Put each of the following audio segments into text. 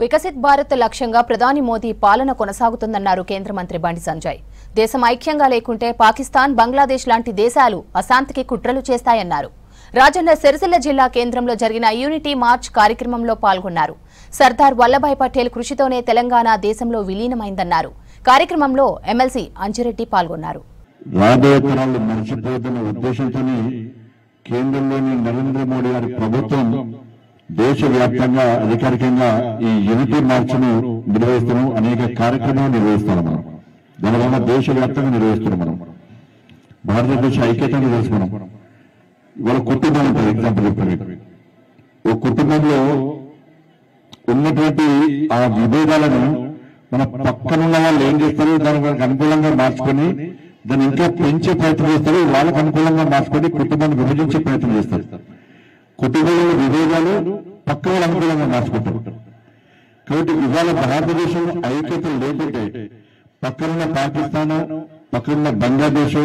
వికసిత్ భారత్ లక్ష్యంగా ప్రధాని మోదీ పాలన కొనసాగుతుందన్నారు కేంద్ర మంత్రి బండి సంజయ్. దేశం ఐక్యంగా లేకుంటే పాకిస్తాన్, బంగ్లాదేశ్ లాంటి దేశాలు అశాంతికి కుట్రలు చేస్తాయన్నారు. రాజన్న సిరిసిల్ల జిల్లా కేంద్రంలో జరిగిన యూనిటీ మార్చ్ కార్యక్రమంలో పాల్గొన్నారు. సర్దార్ వల్లభాయ్ పటేల్ కృషితోనే తెలంగాణ దేశంలో విలీనమైందన్నారు. కార్యక్రమంలో ఎమ్మెల్సీ అంజిరెడ్డి పాల్గొన్నారు. రాబోయే తరాలు మర్చిపోతున్న ఉద్దేశంతోనే కేంద్రంలోని నరేంద్ర మోడీ గారి ప్రభుత్వం దేశవ్యాప్తంగా అధికారికంగా ఈ యూనిటీ మార్చ్ ను నిర్వహిస్తున్నాం. అనేక కార్యక్రమాలు నిర్వహిస్తున్నాం. మనం దానివల్ల దేశవ్యాప్తంగా నిర్వహిస్తున్నాం. మనం భారతదేశ ఐక్యతను తెలుసుకున్నాం. వాళ్ళ కుటుంబం ఉంటుంది. ఎగ్జాంపుల్ చెప్పండి, ఒక కుటుంబంలో ఉన్నటువంటి ఆ విభేదాలను మన పక్కనున్న వాళ్ళు ఏం చేస్తారు, దానికి అనుకూలంగా మార్చుకొని దాన్ని ఇంకా పెంచే ప్రయత్నం చేస్తారు. వాళ్ళకు అనుకూలంగా మార్చుకొని కుటుంబాన్ని విభజించే ప్రయత్నం చేస్తారు. కుటుంబంలో విభేదాలు పక్క వాళ్ళు అనుకూలంగా మార్చుకుంటారు. కాబట్టి ఇవాళ భారతదేశంలో ఐక్యత లేకుంటే పక్కనున్న పాకిస్తాన్, పక్కనున్న బంగ్లాదేశ్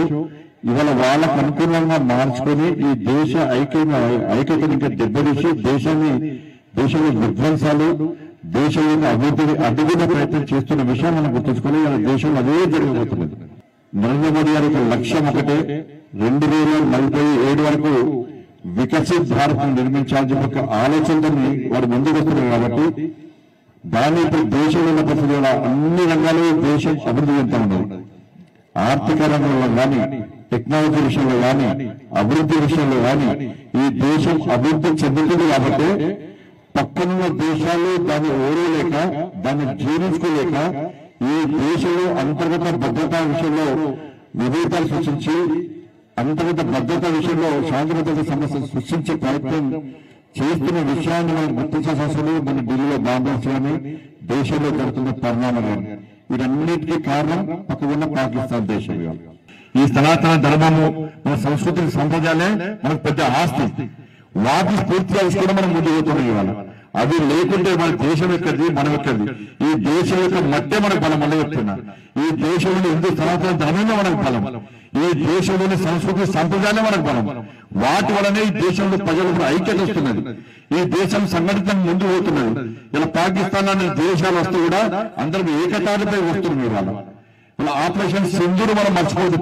ఇవాళ వాళ్ళకు అనుకూలంగా మార్చుకొని ఈ దేశ ఐక్యతను ఇంకా దెబ్బతీసి దేశంలో విధ్వంసాలు, దేశం యొక్క అభివృద్ధిని అడ్డుకునే ప్రయత్నం చేస్తున్న విషయం మనం గుర్తుంచుకొని దేశంలో అదే జరగబోతున్నది. నరేంద్ర మోడీ గారి లక్ష్యం ఒకటే, 2047 వరకు వికసిత్ భారత్ నిర్మించాల్సిన ఒక ఆలోచనతో వాడు ముందుకు వస్తున్నారు. కాబట్టి దాన్ని ఇప్పుడు దేశంలో ఉన్న పరిస్థితుల అన్ని రంగాల్లో దేశం అభివృద్ధి చెందుతూ ఉన్నది. ఆర్థిక రంగంలో కానీ, టెక్నాలజీ విషయంలో కానీ, అభివృద్ధి విషయంలో కానీ ఈ దేశం అభివృద్ధి చెందుతుంది. కాబట్టి పక్కనున్న దేశాలు దాన్ని ఓడలేక, దాన్ని జీర్ణించుకోలేక ఈ దేశంలో అంతర్గత భద్రతా విషయంలో విభేదాలు సృష్టించి అంతర్గత భద్రతా విషయంలో శాంతి భద్రత సమస్యలు సృష్టించే ప్రయత్నం చేస్తున్న విషయాన్ని మనం గుర్తించాల్సిన అవసరం. మన ఢిల్లీలో బాంబర్స్ కానీ, దేశంలో జరుగుతున్న పరిణామాలు కానీ వీటన్నిటికీ కారణం పక్కకున్న పాకిస్తాన్ దేశం. ఈ సనాతన ధర్మము, మన సంస్కృతి సంప్రదాయాలే మనకు పెద్ద ఆస్తి. వాటిని పూర్తిగా తీసుకోవడం మనం ముందు పోతున్నాం. ఇవాళ అవి లేకుంటే మన దేశం ఎక్కడిది, మనం ఎక్కడిది. ఈ దేశం యొక్క మట్టే మనకు బలం వల్ల చెప్తున్నా. ఈ దేశంలో హిందూ సనాతన ధర్మంలో మనకు బలం, ఈ దేశంలోని సంస్కృతి సంప్రదాయాలే మనకు బలం. వాటి వలనే ఈ దేశంలో ప్రజలకు ఐక్యత వస్తున్నది. ఈ దేశం సంఘటితం ముందు పోతున్నది. ఇలా పాకిస్తాన్ అనే దేశాలు వస్తూ కూడా అందరం ఏకతాటిపై వస్తున్నారు. ఇవాళ ఆపరేషన్ సింధూర్ మనం మర్చిపోదు.